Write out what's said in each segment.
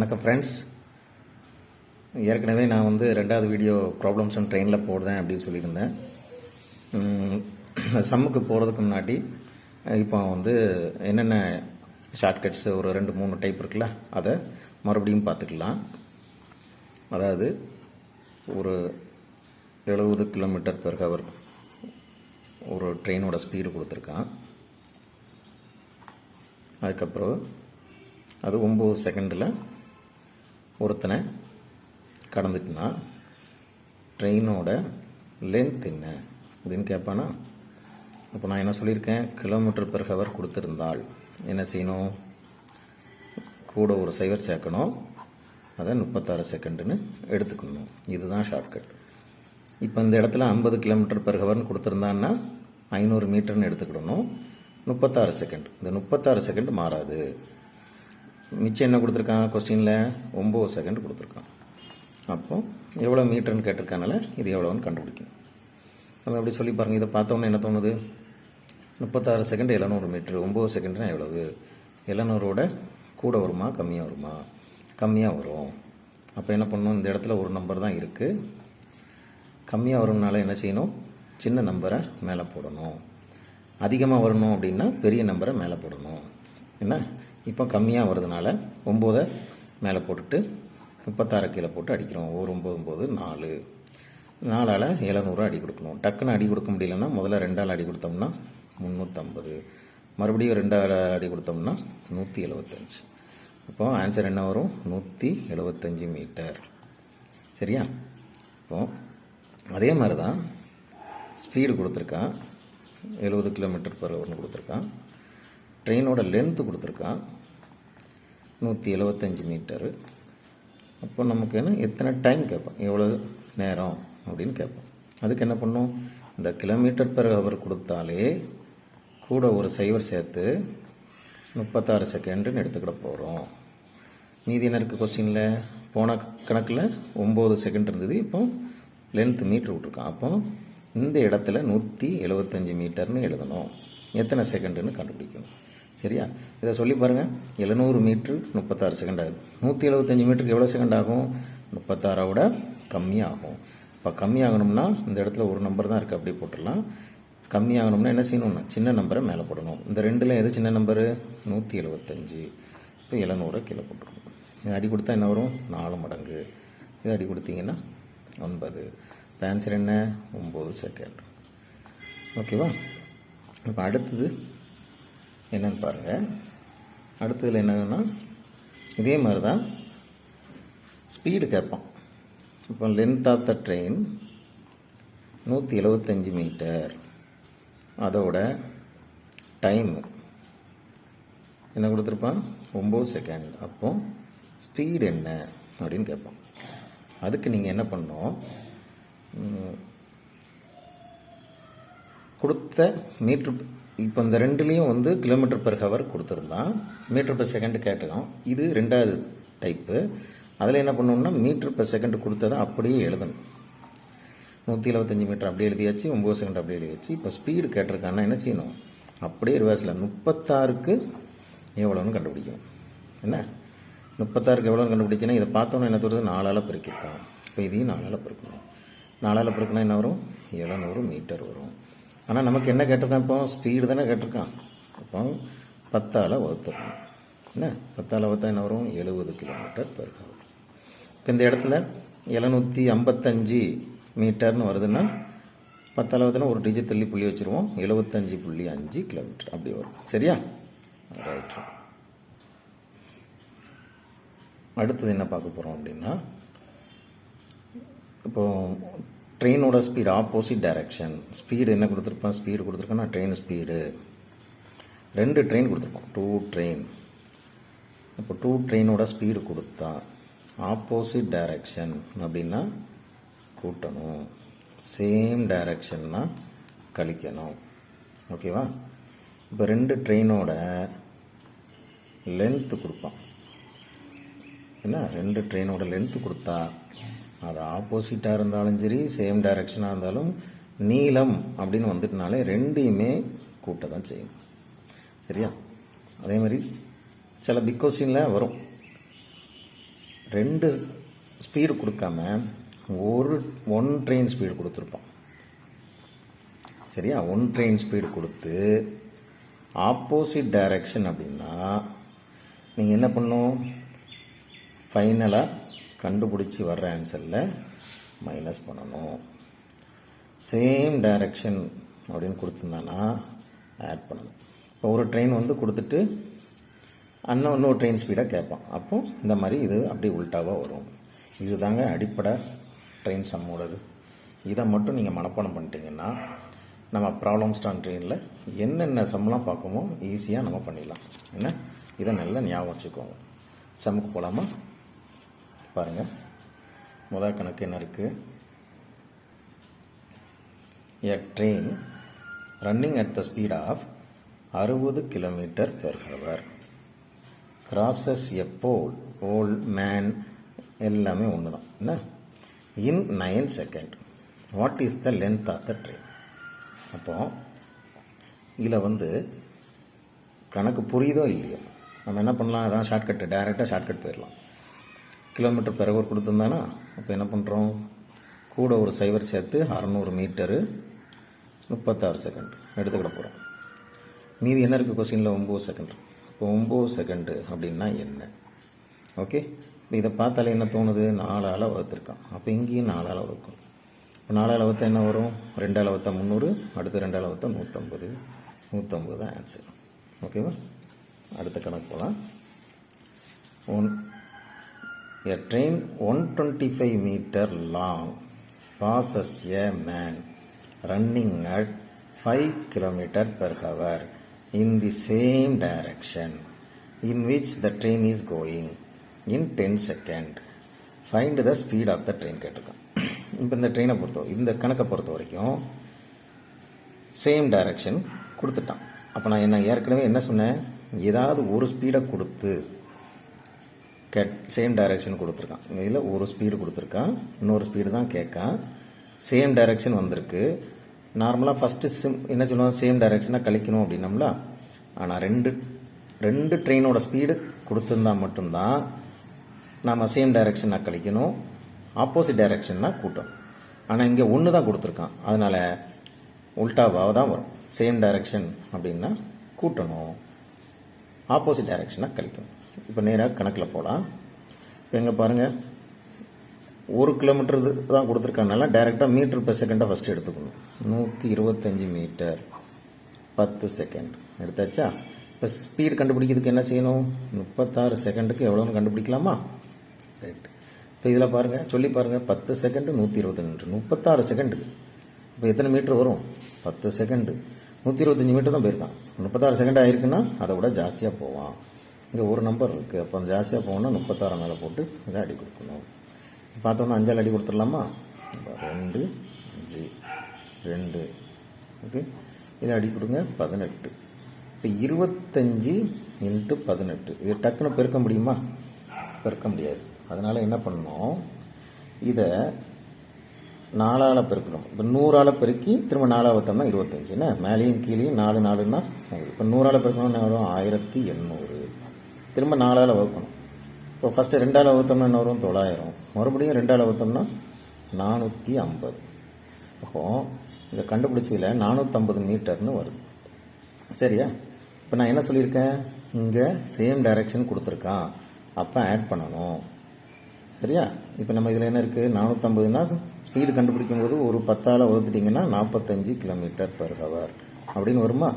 வணக்கம் ஃப்ரெண்ட்ஸ். ஏற்கனவே நான் ரெண்டாவது வீடியோ ப்ராப்ளம்ஸ் அண்ட் ட்ரெயினில் போடுறேன் அப்படின்னு சொல்லியிருந்தேன். சம்முக்கு போகிறதுக்கு முன்னாடி இப்போ என்னென்ன ஷார்ட்கட்ஸ் ஒரு 2-3 டைப் இருக்குல்ல, அதை மறுபடியும் பார்த்துக்கலாம். அதாவது ஒரு 70 km/h ஒரு ட்ரெயினோட ஸ்பீடு கொடுத்துருக்கான். அதுக்கப்புறம் அது 9 செகண்டில் ஒருத்தனை கடந்துட்டுனா ட்ரெயினோட லென்த் என்ன அப்படின்னு கேட்பானா. அப்போ நான் என்ன சொல்லியிருக்கேன், km/h கொடுத்துருந்தால் என்ன செய்யணும், கூட ஒரு சைவர் சேர்க்கணும், அதை 36 செகண்டுன்னு எடுத்துக்கணும். இதுதான் ஷார்ட்கட். இப்போ இந்த இடத்துல 50 km/h கொடுத்துருந்தான்னா 500 மீட்டர்னு எடுத்துக்கிடணும். 36 செகண்ட். இந்த 36 செகண்ட் மாறாது. மிச்சம் என்ன கொடுத்துருக்கான், கொஸ்டினில் 9 செகண்ட் கொடுத்துருக்கான். அப்போ எவ்வளோ மீட்டர்னு கேட்டிருக்கானால இது எவ்வளோன்னு கண்டுபிடிக்கணும். நம்ம எப்படி சொல்லி பாருங்கள். இதை பார்த்தோன்னே என்ன தோணுது, 36 செகண்ட் 700 மீட்ரு, 9 செகண்ட்னா எவ்வளவு, 700ஓட கூட வருமா கம்மியாக வருமா, கம்மியாக வரும். அப்போ என்ன பண்ணணும், இந்த இடத்துல ஒரு நம்பர் தான் இருக்குது, கம்மியாக வரும்னால என்ன செய்யணும், சின்ன நம்பரை மேலே போடணும். அதிகமாக வரணும் அப்படின்னா பெரிய நம்பரை மேலே போடணும். என்ன, இப்போ கம்மியாக வருதுனால 9 மேலே போட்டுட்டு 36 கீழே போட்டு அடிக்கிறோம். 9 9 4 700 அடி கொடுக்கணும். டக்குன்னு அடி கொடுக்க முடியலன்னா முதல்ல 2 அடி கொடுத்தோம்னா 350, மறுபடியும் 2 அடி கொடுத்தோம்னா 175. அப்போ ஆன்சர் என்ன வரும், 175 மீட்டர். சரியா. இப்போ அதே மாதிரி தான் ஸ்பீடு கொடுத்துருக்கான், 70 km/h கொடுத்துருக்கான். ட்ரெயினோட லென்த்து கொடுத்துருக்கான் 175 மீட்டரு. அப்போ நமக்கு என்ன, எத்தனை டைம் கேட்போம், எவ்வளோ நேரம் அப்படின்னு கேட்போம். அதுக்கு என்ன பண்ணும், இந்த km/h கொடுத்தாலே கூட ஒரு சைவர் சேர்த்து 36 செகண்டுன்னு எடுத்துக்கிட போகிறோம். மீதி என்ன இருக்குது கொஸ்டினில், போன கணக்கில் 9 செகண்ட் இருந்தது, இப்போ லென்த் மீட்ரு விட்ருக்கான். அப்போ இந்த இடத்துல 175 மீட்டர்னு எழுதணும். எத்தனை செகண்டுன்னு கண்டுபிடிக்கணும். சரியா. இதை சொல்லி பாருங்கள். 700 மீட்ரு 36 செகண்ட் ஆகுது. 175 மீட்டருக்கு எவ்வளோ செகண்ட் ஆகும், 36ஓட கம்மியாகும். இப்போ கம்மியாகணும்னா இந்த இடத்துல ஒரு நம்பர் தான் இருக்குது, அப்படியே போட்டுடலாம். கம்மியாகணும்னா என்ன செய்யணும்னா சின்ன நம்பரை மேலே போடணும். இந்த ரெண்டில் எது சின்ன நம்பரு, 175. இப்போ 700 கீழே போட்டுருக்கணும். இது அடி கொடுத்தா என்ன வரும், 4 மடங்கு. இது அடி கொடுத்தீங்கன்னா 9. இப்போ ஆன்சர் என்ன, 9 செகண்ட். ஓகேவா. இப்போ அடுத்தது என்னன்னு பாருங்கள். அடுத்ததில் என்னன்னா இதே மாதிரி தான் ஸ்பீடு கேட்பான். இப்போ length of the train 175 metre, அதோட டைம் என்ன கொடுத்துருப்பான், 9 செகண்ட். அப்போ ஸ்பீடு என்ன அப்படின்னு கேட்பான். அதுக்கு நீங்கள் என்ன பண்ணணும், கொடுத்த மீட்ரு, இப்போ இந்த ரெண்டுலேயும் km/h கொடுத்துருந்தான், மீட்டர்/செகண்ட் கேட்டிருக்கோம். இது ரெண்டாவது டைப்பு. அதில் என்ன பண்ணணும்னா மீட்டர்/செகண்ட் கொடுத்ததை அப்படியே எழுதணும். 175 மீட்டர் அப்படியே எழுதியாச்சு, 9 செகண்ட் அப்படியே எழுதியாச்சு. இப்போ ஸ்பீடு கேட்டிருக்கான்னா என்ன செய்யணும், அப்படியே ரிவர்ஸில் 36க்கு எவ்வளோன்னு கண்டுபிடிக்கணும். என்ன, 36க்கு எவ்வளோன்னு கண்டுபிடிச்சுன்னா இதை பார்த்தோன்னா என்ன தோணுது, 4ஆல் பெருக்கியிருக்கான். இப்போ இதையும் 4ஆல் பெருக்கணும். 4ஆல் பெருக்கினா என்ன வரும், 700 மீட்டர் வரும். ஆனால் நமக்கு என்ன கேட்டிருக்கான், இப்போ ஸ்பீடு தானே கேட்டிருக்கான். அப்போ 10ஆல் வகுத்துடணும். என்ன, 10ஆல் வகுத்தா என்ன வரும், 70 km/h. இப்போ இந்த இடத்துல 755 மீட்டர்னு வருதுன்னா 10ஆல் வகுத்துனா ஒரு டிஜிட் தள்ளி புள்ளி வச்சுருவோம், 75.5 கிலோமீட்டர் அப்படி வரும். சரியா. ரைட். அடுத்தது என்ன பார்க்க போகிறோம் அப்படின்னா, இப்போது ட்ரெயினோட ஸ்பீடு ஆப்போசிட் டைரக்ஷன். ஸ்பீடு என்ன கொடுத்துருப்பான், ஸ்பீடு கொடுத்துருக்கான்னா ட்ரெயின் ஸ்பீடு 2 ட்ரெயின் கொடுத்துருப்போம், 2 ட்ரெயின். இப்போ 2 ட்ரெயினோட ஸ்பீடு கொடுத்தா ஆப்போசிட் டைரக்ஷன் அப்படின்னா கூட்டணும், சேம் டைரக்ஷன்னா கழிக்கணும். ஓகேவா. இப்போ 2 ட்ரெயினோட லென்த்து கொடுப்பான். என்ன, 2 ட்ரெயினோட லென்த்து கொடுத்தா அது ஆப்போசிட்டாக இருந்தாலும் சரி, சேம் டைரக்ஷனாக இருந்தாலும் நீளம் அப்படின்னு வந்துட்டுனாலே ரெண்டையுமே கூட்ட தான் செய்யும். சரியா. அதே மாதிரி சில பிக் கொஸ்டினில் வரும், 2 ஸ்பீடு கொடுக்காம ஒன் ட்ரெயின் ஸ்பீடு கொடுத்துருப்போம். சரியா? 1 ட்ரெயின் ஸ்பீடு கொடுத்து ஆப்போசிட் டைரக்ஷன் அப்படின்னா நீங்கள் என்ன பண்ணணும்? ஃபைனலாக கண்டுபிடிச்சி வர்ற ஆன்சரில் மைனஸ் பண்ணணும். சேம் டைரக்ஷன் அப்படின்னு கொடுத்துருந்தானா ஆட் பண்ணணும். இப்போ ஒரு ட்ரெயின் வந்து கொடுத்துட்டு இன்னொரு ட்ரெயின் ஸ்பீடாக கேட்பான். அப்போ இந்த மாதிரி இது அப்படியே உல்ட்டாவாக வரும். இது தாங்க அடிப்படை ட்ரெயின் சம்மோடது. இதை மட்டும் நீங்கள் மனப்பாடம் பண்ணிட்டீங்கன்னா நம்ம ப்ராப்ளம்ஸ் ஆன் ட்ரெயினில் என்னென்ன சம்லாம் பார்க்குமோ ஈஸியாக நம்ம பண்ணிடலாம். என்ன? இதை நல்லா ஞாபகம் வச்சுக்கோங்க. சம்முக்கு போகலாமா? பாருங்கள், முதல் கணக்கு என்ன இருக்குது? A train running at the speed of 60 km/h crosses a pole man எல்லாமே ஒன்று தான். என்ன? in 9 seconds. What is the length of the train? அப்போ இதில் வந்து கணக்கு புரியுதோ இல்லையோ நம்ம என்ன பண்ணலாம்? அதான் ஷார்ட்கட்டு, டைரெக்டாக ஷார்ட்கட் போயிடலாம். km/h கொடுத்துருந்தானா அப்போ என்ன பண்ணுறோம்? கூட ஒரு சைவர் சேர்த்து 600 மீட்டரு 36 செகண்ட் எடுத்துக்கிட போகிறோம். மீதி என்ன இருக்குது கொஸ்டினில்? 9 செகண்ட். இப்போ 9 செகண்டு அப்படின்னா என்ன? ஓகே, இப்போ இதை பார்த்தாலே என்ன தோணுது? 4ஆல் வகுத்துருக்கான். அப்போ இங்கேயும் 4ஆல் வகுக்கணும். இப்போ 4ஆல் வகுத்தா என்ன வரும்? 2ஆல் வகுத்தா 300, அடுத்து 2ஆல் வகுத்தா 150. 150 தான் ஆன்சர். ஓகேவா? அடுத்த கணக்கு போகலாம். A train 125 meter long passes a man running at 5 km/h in the same direction in which the train is going in 10 seconds. Find the speed of the train கேட்டிருக்கான். இப்போ இந்த கணக்கை பொறுத்த வரைக்கும் சேம் டைரக்ஷன் கொடுத்துட்டான். அப்போ நான் ஏற்கனவே என்ன சொன்னேன்? ஏதாவது ஒரு ஸ்பீடை கொடுத்து சேம் டைரக்ஷன் கொடுத்துருக்கான். இதில் ஒரு ஸ்பீடு கொடுத்துருக்கான், இன்னொரு ஸ்பீடு தான் கேட்கான். சேம் டைரக்ஷன் வந்திருக்கு. நார்மலாக ஃபஸ்ட்டு என்ன சொல்லுவோம்? சேம் டைரக்ஷனாக கழிக்கணும் அப்படின்னம்ல. ஆனால் ரெண்டு ட்ரெயினோட ஸ்பீடு கொடுத்துருந்தா மட்டும்தான் நாம் சேம் டைரக்ஷனாக கழிக்கணும், ஆப்போசிட் டைரக்ஷன்னா கூட்டணும். ஆனால் இங்கே ஒன்று தான் கொடுத்துருக்கான், அதனால் உல்டாவாக தான் வரும். சேம் டைரக்ஷன் அப்படின்னா கூட்டணும், ஆப்போசிட் டைரக்ஷனாக கழிக்கணும். இப்போ நேராக கணக்கில் போகலாம். இப்போ எங்கே பாருங்கள், 1 கிலோமீட்டர் தான் கொடுத்துருக்கனால டைரெக்டாக மீட்டர் பெர் செகண்டாக ஃபஸ்ட்டு எடுத்துக்கணும். 125 மீட்டர் 10 செகண்ட் எடுத்தாச்சா? இப்போ ஸ்பீடு கண்டுபிடிக்கிறதுக்கு என்ன செய்யணும்? 36 செகண்டுக்கு எவ்வளோன்னு கண்டுபிடிக்கலாமா? ரைட். இப்போ இதில் பாருங்கள், சொல்லி பாருங்கள். 10 செகண்டு 125 மீட்டர், 36 செகண்டுக்கு இப்போ எத்தனை மீட்டர் வரும்? 10 செகண்டு 125 மீட்டர் தான் போயிருக்கான். 36 செகண்ட் ஆயிருக்குன்னா அதை விட ஜாஸ்தியாக போவான். இங்கே ஒரு நம்பர் இருக்குது, அப்போ ஜாஸ்தியாக போகணுன்னா 36 மேலே போட்டு இதை அடி கொடுக்கணும். பார்த்தோன்னா 5ஆல் அடி கொடுத்துடலாமா? 2 5 2. ஓகே, இதை அடி கொடுங்க 18. இப்போ 25 × 18 இது டக்குன்னு பெருக்க முடியுமா? பெருக்க முடியாது. அதனால் என்ன பண்ணணும்? இதை 4ஆல் பெருக்கணும். இப்போ 100ஆல் பெருக்கி திரும்ப 4ஆல் வச்சோம்னா 25. என்ன மேலேயும் கீழேயும் 4 4ன்னா இப்போ 100ஆல் பெருக்கணும்னு என்ன வரும்? 1800. திரும்ப 4ஆல் வகுக்கணும். இப்போ ஃபஸ்ட்டு 2ஆல் வகுத்தோம்னா என்ன வரும்? 900. மறுபடியும் 2ஆல் வகுத்தோம்னா 450. அப்போது இதை கண்டுபிடிச்சதில் 450 மீட்டர்னு வருது. சரியா? இப்போ நான் என்ன சொல்லியிருக்கேன்? இங்கே சேம் டைரக்ஷன் கொடுத்துருக்கான், அப்போ ஆட் பண்ணணும். சரியா? இப்போ நம்ம இதில் என்ன இருக்குது? 450னா ஸ்பீடு கண்டுபிடிக்கும் போது ஒரு 10ஆல் வகுத்துட்டிங்கன்னா 45 km/h அப்படின்னு வருமா?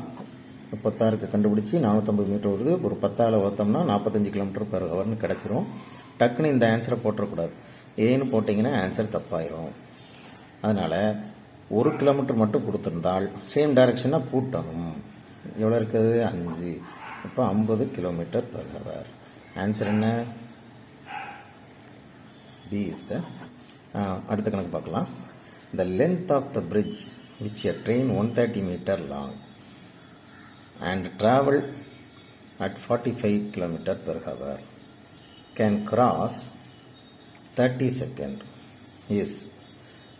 36க்கு கண்டுபிடிச்சி 450 மீட்டர் வருது. ஒரு 10ஆல் வகுத்தோம்னா 45 km/h கிடச்சிரும். டக்குன்னு இந்த ஆன்சரை போட்டுறக்கூடாது. ஏன்னு போட்டிங்கன்னா ஆன்சர் தப்பாயிரும். அதனால் 1 கிலோமீட்டர் மட்டும் கொடுத்துருந்தால் சேம் டைரக்ஷனாக கூட்டணும். எவ்வளோ இருக்குது? 5. இப்போ 50 km/h. ஆன்சர் என்ன? D is the. அடுத்த கணக்கு பார்க்கலாம். The length of the bridge which a train 130 metre long and travel at 45 km/h can cross 30 seconds is.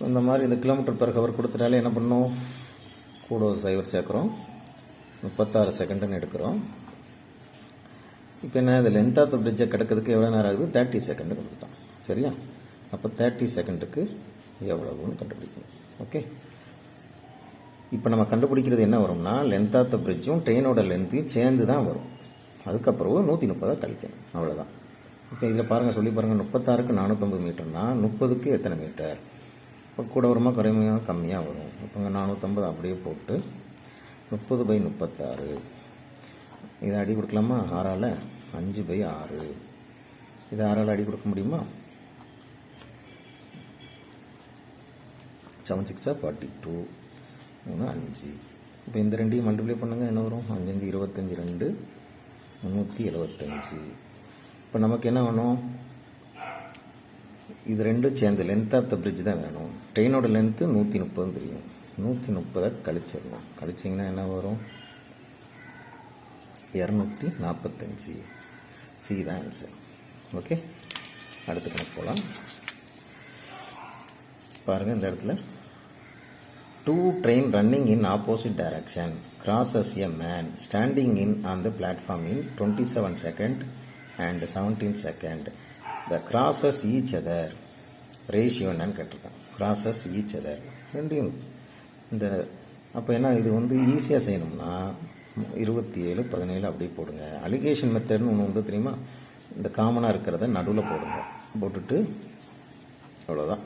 இந்த மாதிரி இந்த km/h கொடுத்துட்டாலே என்ன பண்ணணும்? கூட சைவர் சேர்க்குறோம், 36 செகண்டுன்னு எடுக்கிறோம். இப்போ என்ன, இந்த லென்த் ஆஃப் த பிரிட்ஜை கிடக்கிறதுக்கு எவ்வளோ நேரம் ஆகுது, 30 செகண்ட் கொடுத்துட்டான். சரியா? அப்போ 30 செகண்டுக்கு எவ்வளவுன்னு கண்டுபிடிக்கணும். ஓகே, இப்போ நம்ம கண்டுபிடிக்கிறது என்ன வரும்னா, லென்த் ஆஃப் த பிரிட்ஜும் ட்ரெயினோட லென்த்தையும் சேர்ந்து தான் வரும். அதுக்கப்புறம் 130 கழிக்கணும், அவ்வளோதான். இப்போ இதில் பாருங்கள், சொல்லி பாருங்கள், 36க்கு 450 மீட்டர்னா 30க்கு எத்தனை மீட்டர்? இப்போ கூட வருமா குறைமையாக கம்மியாக வரும். இப்போ 450 அப்படியே போட்டு 30/36 இதை அடி கொடுக்கலாமா? 6ஆல் 5/6 இதை 6ஆல் அடி கொடுக்க முடியுமா? 7 6 42 3 5. இப்போ இந்த ரெண்டையும் மல்டிப்ளை பண்ணுங்கள், என்ன வரும்? 5 5 25 2 375. இப்போ நமக்கு என்ன வேணும்? இது ரெண்டும் சேர்ந்து லென்த் ஆஃப் த பிரிட்ஜ் தான் வேணும். ட்ரெயினோட லென்த்து 130 தெரியும். 130 கழிச்சிடணும். கழிச்சிங்கன்னா என்ன வரும்? 245. சி தான் ஆன்சர். ஓகே, அடுத்த கணக்கு போகலாம். பாருங்கள், இந்த இடத்துல 2 train running in opposite direction crosses a man standing in on the platform in 27 second and 17 second. The crosses each other. Ratio என்னன்னு கேட்டிருக்கேன். crosses each other ரெண்டையும் இந்த அப்போ என்ன, இது வந்து ஈஸியாக செய்யணும்னா 27 17 அப்படியே போடுங்க. அலிகேஷன் மெத்தட்னு ஒன்று வந்து தெரியுமா? இந்த காமனாக இருக்கிறத நடுவில் போடுங்க. போட்டுட்டு அவ்வளோதான்.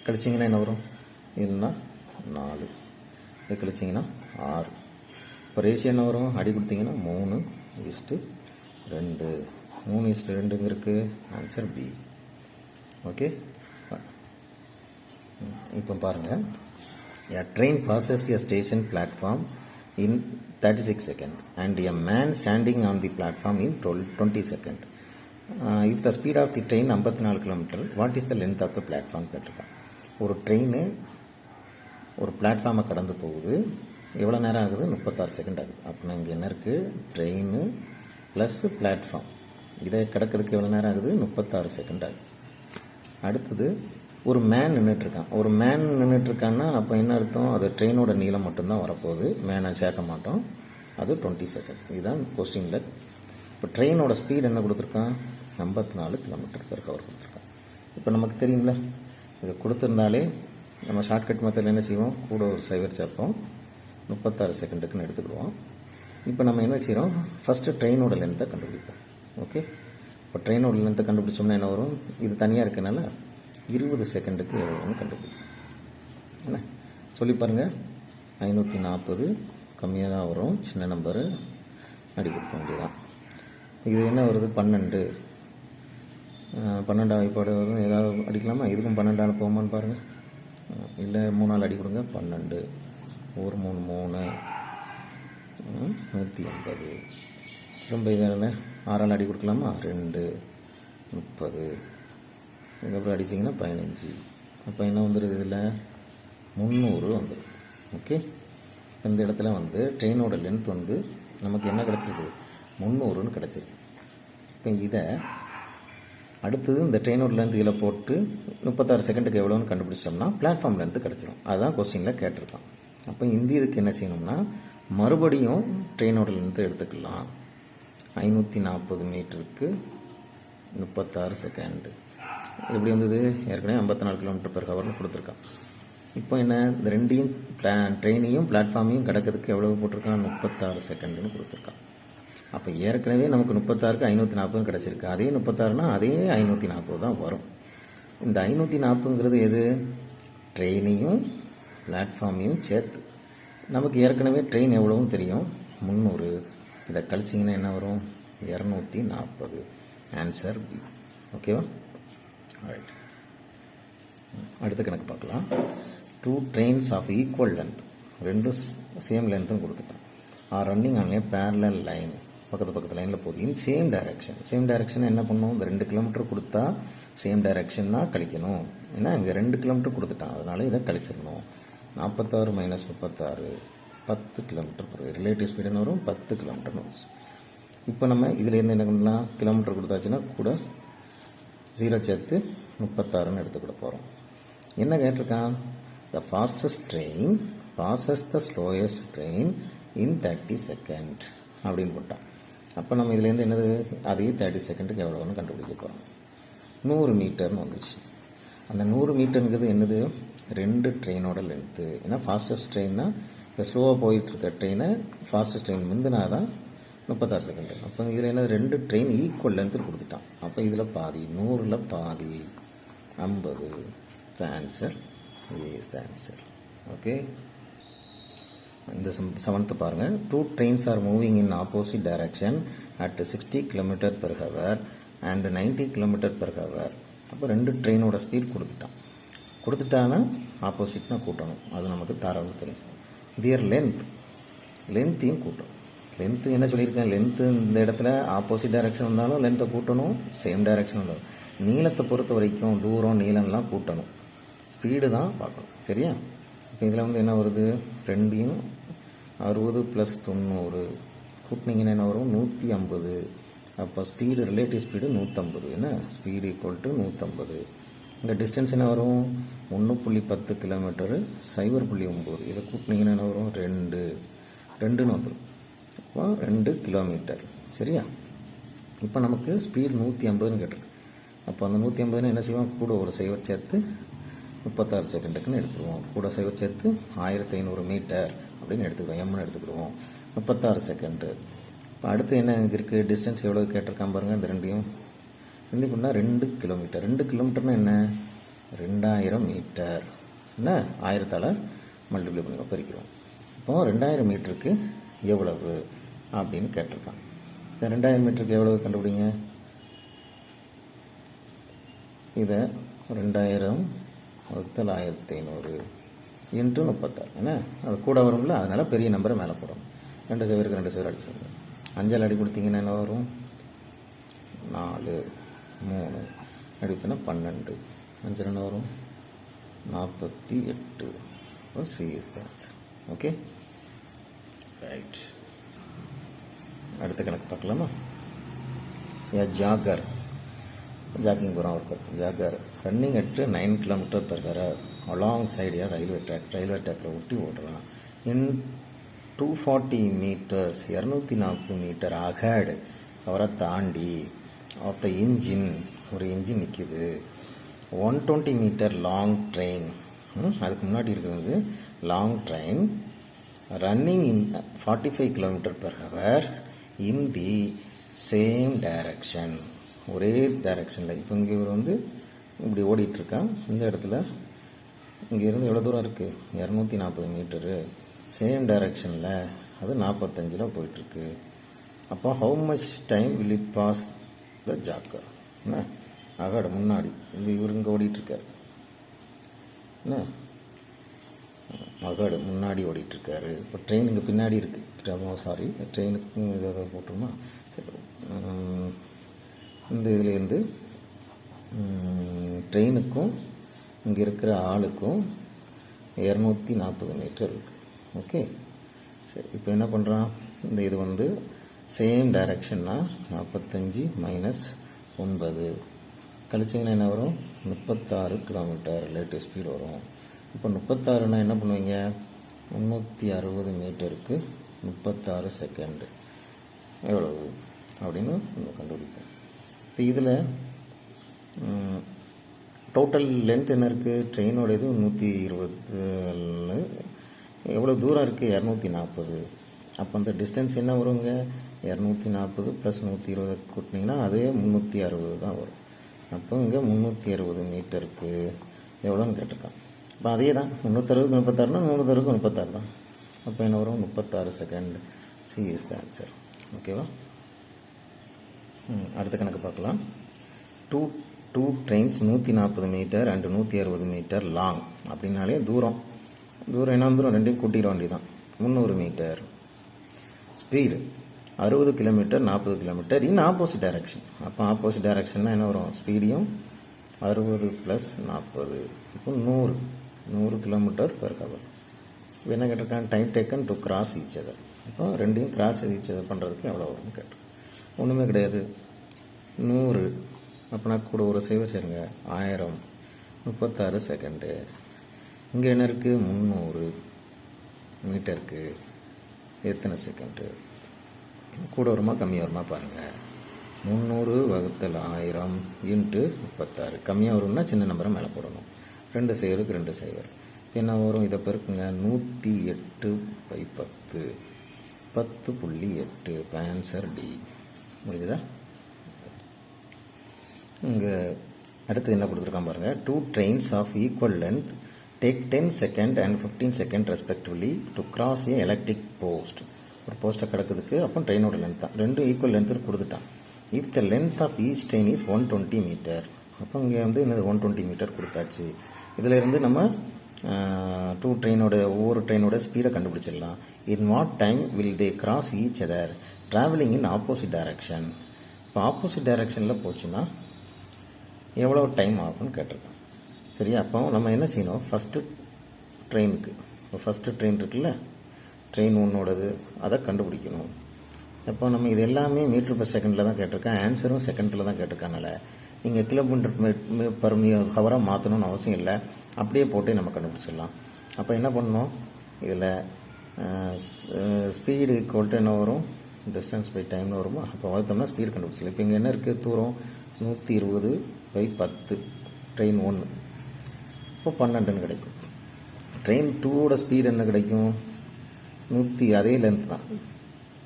கழிச்சிங்கன்னா என்ன வரும்? இல்லைன்னா 4, இது கழிச்சிங்கன்னா 6. இப்போ ரேஷியோ என்ன வரும்? அடி கொடுத்தீங்கன்னா 3:2 3:2 இருக்குது. Answer B. ஓகே, இப்போ பாருங்கள், a train passes a station platform in 36 seconds and a man standing on the platform in 20 seconds. If the speed of the train 54 km, what is the length of the platform கேட்டிருக்கான். ஒரு train ஒரு பிளாட்ஃபார்மை கடந்து போகுது, எவ்வளோ நேரம் ஆகுது? 36 second ஆகுது. அப்படின்னா இங்கே என்ன இருக்குது? ட்ரெயின் ப்ளஸ் பிளாட்ஃபார்ம், இதை கிடக்கிறதுக்கு எவ்வளோ நேரம் ஆகுது? 36 செகண்ட் ஆகுது. அடுத்தது ஒரு மேன் நின்றுட்டுருக்கான். ஒரு மேன் நின்றுட்டுருக்கான்னா அப்போ என்ன அர்த்தம்? அது ட்ரெயினோட நீளம் மட்டும்தான் வரப்போகுது, மேனை சேர்க்க மாட்டோம். அது 20 செகண்ட். இதுதான் கொஸ்டினில். இப்போ ட்ரெயினோட ஸ்பீட் என்ன கொடுத்துருக்கான்? 54 km/h கொடுத்துருக்கான். இப்போ நமக்கு தெரியுங்களா, இதை கொடுத்துருந்தாலே நம்ம ஷார்ட்கட் மெத்தடில் என்ன செய்வோம்? கூட ஒரு 0 சேர்ப்போம், 36 செகண்டுக்குன்னு எடுத்துக்கிடுவோம். இப்போ நம்ம என்ன செய்கிறோம்? ஃபஸ்ட்டு ட்ரெயினோட லென்த்தை கண்டுபிடிப்போம். ஓகே, இப்போ ட்ரெயினோட லென்த்தை கண்டுபிடிச்சோம்னா என்ன வரும்? இது தனியாக இருக்கனால 20 செகண்டுக்கு எவ்வளோன்னு கண்டுபிடிக்கும். என்ன சொல்லி பாருங்கள், 540 கம்மியாக தான் வரும், சின்ன நம்பரு அடி கொடுக்க வேண்டியதான். இது என்ன வருது? 12 வாய்ப்பாடு வரும். ஏதாவது அடிக்கலாமா? இதுக்கும் 12 அனுப்புவோமான்னு பாருங்கள். இல்லை 3 அடி கொடுங்க. 12 1 3 3 180. திரும்ப இதில் 6 அடி கொடுக்கலாமா? 2 30. இதுக்கப்புறம் அடிச்சிங்கன்னா 15. அப்போ என்ன வந்துடுது? இதில் 300 வந்துடும். ஓகே, இந்த இடத்துல வந்து ட்ரெயினோட லென்த் வந்து நமக்கு என்ன கிடச்சிருக்கு? 300ன்னு கிடச்சிருக்கு. இப்போ இதை அடுத்தது இந்த ட்ரெயினோட லென்த் இதில் போட்டு 36 செகண்டுக்கு எவ்வளோன்னு கண்டுபிடிச்சோம்னா பிளாட்ஃபார்ம் லென்த்து கிடச்சிடும். அதுதான் கொஸ்டினில் கேட்டிருக்கான். அப்போ இந்த இதுக்கு என்ன செய்யணும்னா மறுபடியும் ட்ரெயினோட லென்த்து எடுத்துக்கலாம். 540 மீட்டருக்கு 36 செகண்டு. எப்படி வந்தது? ஏற்கனவே 54 km/h கொடுத்துருக்கான். இப்போ என்ன, இந்த ரெண்டையும் ட்ரெயினையும் பிளாட்ஃபார்மையும் கிடக்கிறதுக்கு எவ்வளோ போட்டிருக்கான்? 36 செகண்டுன்னு கொடுத்துருக்கான். அப்போ ஏற்கனவே நமக்கு 36க்கு 540 கிடச்சிருக்கு. அதே 36னா அதே 540 தான் வரும். இந்த 540ங்கிறது எது? ட்ரெயினையும் பிளாட்ஃபார்மையும் சேர்த்து. நமக்கு ஏற்கனவே ட்ரெயின் எவ்வளோவும் தெரியும், 300. இதை கழிச்சிங்கன்னா என்ன வரும்? 240. Answer B. ஓகேவா? ரைட், அடுத்த கணக்கு பார்க்கலாம். 2 trains of equal length, ரெண்டும் சேம் லென்த்தும் கொடுத்துட்டேன், are running on a parallel line, பக்கத்து லைனில் போகுது, in same direction. Same direction என்ன பண்ணணும்? இந்த 2 கிலோமீட்டர் கொடுத்தா சேம் டைரக்ஷன் தான் கழிக்கணும். ஏன்னா இங்கே 2 கிலோமீட்டர் கொடுத்துட்டான், அதனால இதை கழிச்சிடணும். 46 - 36 10 km/h. ரிலேட்டிவ் ஸ்பீடு என்ன வரும்? 10 km/h. இப்போ நம்ம இதுலேருந்து என்ன பண்ணலாம்? கிலோமீட்டர் கொடுத்தாச்சுன்னா கூட 0 சேர்த்து 36ன்னு எடுத்துக்கிட போகிறோம். என்ன கேட்டிருக்கான்? The fastest train passes the slowest train in 30 seconds அப்படின்னு போட்டான். அப்போ நம்ம இதுலேருந்து என்னது அதே 30 செகண்டுக்கு எவ்வளோன்னு கண்டுபிடிக்க போகிறோம். 100 மீட்டர்னு வந்துச்சு. அந்த 100 மீட்டருங்கிறது என்னது, 2 ட்ரெயினோட லென்த்து. ஏன்னா ஃபாஸ்டஸ்ட் ட்ரெயின்னா இப்போ ஸ்லோவாக போயிட்டுருக்க ட்ரெயினை ஃபாஸ்டஸ்ட் ட்ரெயின் முந்தினா தான் 36 செகண்டு. அப்போ இதில் என்ன 2 ட்ரெயின் ஈக்குவல் லென்த்து கொடுத்துட்டான். அப்போ இதில் பாதி, 100ல் பாதி 50. The answer is the answer. Okay, இந்த 7th பாருங்கள். 2 trains are moving in opposite direction at 60 km/h and 90 km/h. அப்போ 2 ட்ரெயினோட ஸ்பீட் கொடுத்துட்டான்னா ஆப்போசிட்னா கூட்டணும். அது நமக்கு தாராளமாக தெரிஞ்சுக்கணும். தியர் லென்த்தையும் கூட்டணும். லென்த்து என்ன சொல்லியிருக்கேன், லென்த்து இந்த இடத்துல ஆப்போசிட் டைரக்ஷன் வந்தாலும் லென்த்தை கூட்டணும், சேம் டைரக்ஷன் வந்தாலும். நீளத்தை பொறுத்த வரைக்கும் தூரம் நீளம்லாம் கூட்டணும், ஸ்பீடு தான் பார்க்கணும். சரியா? இப்போ இதில் வந்து என்ன வருது, 2யும் 60 + 90 கூட்டினீங்கன்னா என்ன வரும், 150. அப்போ ஸ்பீடு, ரிலேட்டிவ் ஸ்பீடு 150. என்ன ஸ்பீடு ஈக்குவல் டு 150. இங்கே டிஸ்டன்ஸ் என்ன வரும், 1.10 கிலோமீட்டரு 0.9. இதை கூட்டினீங்கன்னா என்ன வரும், 2ன்னு வந்துடும். அப்போ 2 கிலோமீட்டர். சரியா? இப்போ நமக்கு ஸ்பீடு 150ன்னு கேட்டிருக்கு. அப்போ அந்த 150ன்னு என்ன செய்வோம், கூட ஒரு சைவர் சேர்த்து 36 செகண்டுக்குன்னு எடுத்துருவோம். கூட சைவர் சேர்த்து 1500 மீட்டர் அப்படின்னு எடுத்துக்கிடுவோம், எம்னு எடுத்துக்கிடுவோம். 36 செகண்டு. இப்போ அடுத்து என்ன இருக்குது, டிஸ்டன்ஸ் எவ்வளோ கேட்டிருக்கான் பாருங்கள். இந்த ரெண்டையும் கொண்டா 2 கிலோமீட்டர். 2 கிலோமீட்டர்னா என்ன, 2000 மீட்டர். என்ன 1000ஆல் மல்டிப்ளை பண்ணி பெருக்கிறோம். இப்போ 2000 மீட்டருக்கு எவ்வளவு அப்படின்னு கேட்டிருக்கான். இந்த 2000 மீட்டருக்கு எவ்வளவு கண்டுபிடிங்க. இதை 2000 × 1500 × 36. ஏன்னா அது கூட வரும்ல, அதனால் பெரிய நம்பரை மேலே போடணும். 2 சைவருக்கு 2 சைவர் அடிச்சுருங்க. 5ஆல் அடி கொடுத்தீங்கன்னா என்ன வரும், 4, 3 அடித்தனா 12. 5 என்ன வரும், 48. C is the answer. Okay, right. அடுத்த கணக்கு பார்க்கலாமா. ஜாக்கிங் போகிறான் ஒருத்தர். Jogger running at 9 km/h alongside railway ட்ராக்கில் ஒட்டி ஓடுறான். இன் 240 மீட்டர்ஸ் 240 மீட்டர் அஹெட், அவரை தாண்டி ஆஃப் த இன்ஜின், ஒரு இன்ஜின் நிற்கிது. 120 மீட்டர் லாங் ட்ரெயின், அதுக்கு முன்னாடி இருக்கிறது long train running in 45 km/h in the same direction, ஒரே டைரக்ஷனில். இப்போ இங்கே இவர் வந்து இப்படி ஓடிட்டுருக்கான். இந்த இடத்துல இங்கேருந்து எவ்வளோ தூரம் இருக்குது, 240 மீட்டரு. சேம் டைரக்ஷனில் அது 45ல் போயிட்டுருக்கு. அப்போ how much time will it pass the jogger. என்ன அகட முன்னாடி இவர் இங்கே ஓடிட்டுருக்கார். என்ன அகடு முன்னாடி ஓடிட்டுருக்காரு. இப்போ ட்ரெயின் இங்கே பின்னாடி இருக்குது. சாரி, ட்ரெயினுக்கும் இதை போட்டோமா. சரி, இந்த இதுலேருந்து ட்ரெயினுக்கும் இங்கே இருக்கிற ஆளுக்கும் 240 மீட்டர் இருக்குது. ஓகே, சரி. இப்போ என்ன பண்ணுறான், இந்த இது வந்து சேம் டைரக்ஷன்னா 45 - 9 கழிச்சிங்கன்னா என்ன வரும், 36 கிலோமீட்டர் ரிலேட்டிவ் ஸ்பீடு வரும். இப்போ 36னா என்ன பண்ணுவீங்க, 360 மீட்டருக்கு 36 செகண்டு எவ்வளவு அப்படின்னு நம்ம கண்டுபிடிப்போம். இப்போ இதில் டோட்டல் லென்த் என்ன இருக்குது, ட்ரெயினோட இது 120, எவ்வளோ தூரம் இருக்குது 240. அப்போ அந்த டிஸ்டன்ஸ் என்ன வருங்க, 240 + 120 கூட்டினீங்கன்னா அதே 360 தான் வரும். அப்போ இங்கே 360 மீட்டருக்கு எவ்வளோன்னு கேட்டிருக்கான். இப்போ அதே தான் 360 36னா 360 36 தான். அப்போ என்ன வரும், 36 second. C is the answer. ஓகேவா. அடுத்த கணக்கு பார்க்கலாம். Two trains 140 metre and 160 metre long அப்படின்னாலே தூரம் என்ன வந்துடும், ரெண்டையும் கூட்டிட வேண்டியதான். 300 metre. Speed 60 kilometre 40 kilometre in opposite direction. அப்போ ஆப்போசிட் டைரக்ஷன்னா என்ன வரும், ஸ்பீடையும் 60 + 40, இப்போ 100 km/h. இப்போ என்ன கேட்டிருக்கான், time taken to cross each other. இப்போ ரெண்டையும் கிராஸ் ஈச் அதர் பண்ணுறதுக்கு எவ்வளோ வரும்னு கேட்டிருக்கேன். ஒன்றுமே கிடையாது, 100. அப்படின்னா கூட ஒரு சைவர் சேருங்க, 1000, 36 செகண்டு. இங்கே என்ன இருக்குது, 300 மீட்டருக்கு எத்தனை செகண்டு. கூட வருமா கம்மியாக வருமா பாருங்கள். 300 வகுத்தல் 1000 இன்ட்டு 36. கம்மியாக வரும்னா சின்ன நம்பரை மேலே போடணும். 2 சைவருக்கு 2 சைவர் என்ன வரும்? இதை பெருக்குங்க. 108/10 10.8. இப்போ ஆன்சர் டி. முடியுதா? இங்கே அடுத்து என்ன கொடுத்துருக்கான் பாருங்கள். 2 trains of equal length take 10 seconds and 15 seconds respectively to cross a electric post. ஒரு போஸ்ட்டை கிடக்குதுக்கு அப்போ ட்ரெயினோட லென்த் தான். 2 ஈக்குவல் லென்த்து கொடுத்துட்டான். If the length of each train is 120 metre. அப்போ இங்கே வந்து என்னது 120 மீட்டர் கொடுத்தாச்சு. இதில் இருந்து நம்ம 2 ட்ரெயினோட ஒவ்வொரு ட்ரெயினோட ஸ்பீடை கண்டுபிடிச்சிடலாம். In what time will they cross each other travelling in opposite direction. இப்போ ஆப்போசிட் டைரக்ஷனில் போச்சுன்னா எவ்வளோ டைம் ஆகும்னு கேட்டிருக்கோம். சரியா? அப்போ நம்ம என்ன செய்யணும்? ஃபஸ்ட்டு ட்ரெயினுக்கு ஃபஸ்ட்டு ட்ரெயின் இருக்குல்ல, ட்ரெயின் ஒன்னோடது அதை கண்டுபிடிக்கணும். அப்போ நம்ம இது எல்லாமே மீட்டர் பர் செகண்டில் தான் கேட்டிருக்கேன். ஆன்சரும் செகண்டில் தான் கேட்டிருக்கனால நீங்கள் கிலோமீட்டர் பர் ஹவராக மாற்றணும்னு அவசியம் இல்லை. அப்படியே போட்டு நம்ம கண்டுபிடிச்சிடலாம். அப்போ என்ன பண்ணணும்? இதில் ஸ்பீடு ஈக்குவல் டு என்ன வரும்? டிஸ்டன்ஸ் பை டைம்னு வருமா? அப்போ வளர்த்தோம்னா ஸ்பீடு கண்டுபிடிச்சிடலாம். இப்போ இங்கே என்ன இருக்குது? தூரம் 120/10 ட்ரெயின் 1. இப்போ 12ன்னு கிடைக்கும். ட்ரெயின் 2ஓட ஸ்பீடு என்ன கிடைக்கும்? 100. அதே லென்த் தான்,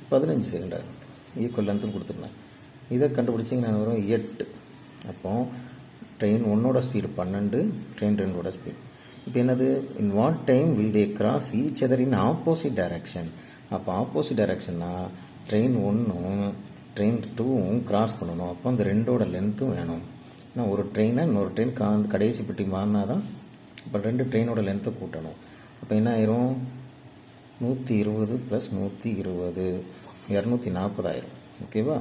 15 செகண்ட் ஆகும். ஈக்குவல் லென்த்துன்னு கொடுத்துருந்தேன். இதை கண்டுபிடிச்சிங்கன்னா வரும் 8. அப்போ ட்ரெயின் 1ஓட ஸ்பீடு 12, ட்ரெயின் 2ஓட ஸ்பீடு. இப்போ என்னது? In what time will they cross each other in opposite direction. அப்போ ஆப்போசிட் டைரக்ஷன்னா ட்ரெயின் 1ம் ட்ரெயின் 2ம் கிராஸ் பண்ணணும். அப்போ அந்த 2ஓட லென்த்தும் வேணும். ஏன்னா ஒரு ட்ரெயினை இன்னொரு ட்ரெயின் கடைசி பெட்டி மாறினா தான். இப்போ 2 ட்ரெயினோட லென்த்தை கூட்டணும். அப்போ என்ன ஆயிரும்? 120 + 120 240 ஆயிரும். ஓகேவா?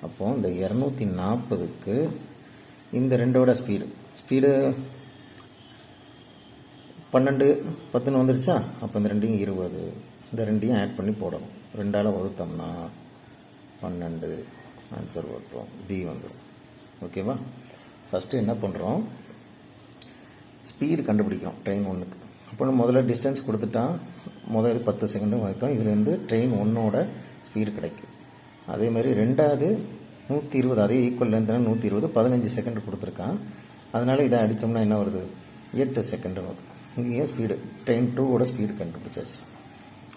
அப்போது இந்த 240க்கு இந்த 2ஓட ஸ்பீடு 12, 10ன்னு வந்துருச்சா? அப்போ இந்த 2யும் 20, இந்த 2யும் ஆட் பண்ணி போடணும். 2ஆல் வகுத்தோம்னா 12 ஆன்சர் வரும். டி வந்துடும். ஓகேவா? ஃபஸ்ட்டு என்ன பண்ணுறோம்? ஸ்பீடு கண்டுபிடிக்கிறோம் ட்ரெயின் 1க்கு. அப்போ முதல்ல டிஸ்டன்ஸ் கொடுத்துட்டான். முதல்ல 10 செகண்டும் வரைக்கும் இதுலேருந்து ட்ரெயின் 1ஓட ஸ்பீடு கிடைக்கும். அதே மாதிரி ரெண்டாவது 120, அதே ஈக்குவல் லென்த்னா 120, 15 செகண்ட் கொடுத்துருக்கான். அதனால் இதை அடித்தோம்னா என்ன வருது? 8 செகண்ட் வரும். இங்கேயும் ஸ்பீடு ட்ரெயின் 2ஓட ஸ்பீடு கண்டுபிடிச்சாச்சு.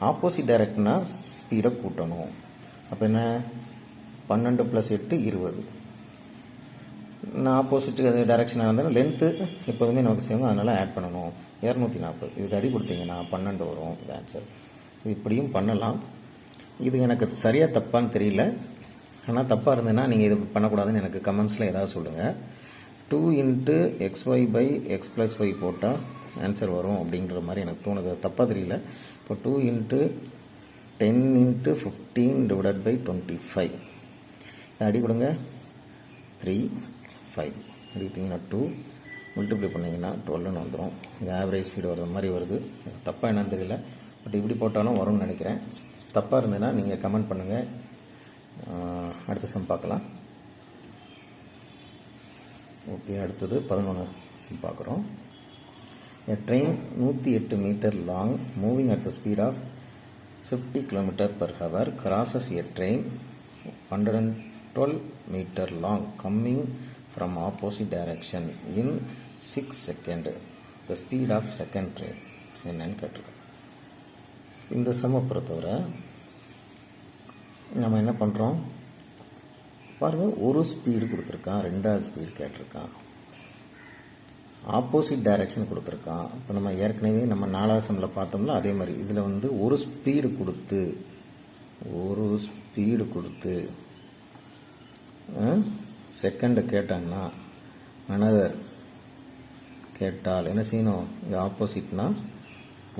ஆப்போசிட் டைரக்ட்னா ஸ்பீடை கூட்டணும். அப்போ என்ன? 12 + 8 20. நான் ஆப்போசிட் டைரக்ஷனாக இருந்தாலும் லென்த்து எப்போதுமே நமக்கு செய்யணும். அதனால் ஆட் பண்ணணும். 240. இதுக்கு அடி கொடுத்தீங்கன்னா 12 வரும். இது ஆன்சர். இது இப்படியும் பண்ணலாம். இது எனக்கு சரியாக தப்பான்னு தெரியல. ஆனால் தப்பாக இருந்ததுன்னா நீங்கள் இது பண்ணக்கூடாதுன்னு எனக்கு கமெண்ட்ஸில் ஏதாவது சொல்லுங்கள். 2 × xy/x + y போட்டால் ஆன்சர் வரும் அப்படிங்கிற மாதிரி எனக்கு தோணுது. தப்பாக தெரியல. இப்போ 2 × 10 × 15/25 அடி கொடுங்க. 3, 5 அடிக்கிட்டிங்கன்னா 2 மல்டிப்ளை பண்ணிங்கன்னா 12ன்னு வந்துடும். இது ஆவரேஜ் ஸ்பீடு வர்ற மாதிரி வருது. தப்பாக என்னன்னு தெரியல. பட் இப்படி போட்டாலும் வரும்னு நினைக்கிறேன். தப்பாக இருந்ததுன்னா நீங்கள் கமெண்ட் பண்ணுங்கள். அடுத்த சம் பார்க்கலாம். ஓகே, அடுத்தது 11 சம் பார்க்குறோம். A train 108 meter long moving at the speed of 50 km/h crosses a train 112 meter long coming from opposite direction in 6 seconds. The speed of second train என்னன்னு கேட்டிருக்கோம். இந்த சம்மை பொறுத்தவரை நம்ம என்ன பண்ணுறோம் பாருங்கள். ஒரு ஸ்பீடு கொடுத்துருக்கான், 2வது ஸ்பீடு கேட்டிருக்கான், ஆப்போசிட் டைரக்ஷன் கொடுத்துருக்கான். இப்போ நம்ம ஏற்கனவே நம்ம 4வது சம்மில் பார்த்தோம்ல, அதே மாதிரி இதில் வந்து ஒரு ஸ்பீடு கொடுத்து செகண்டை கேட்டாங்கன்னா அனதர் கேட்டால் என்ன செய்யணும்? இந்த ஆப்போசிட்னா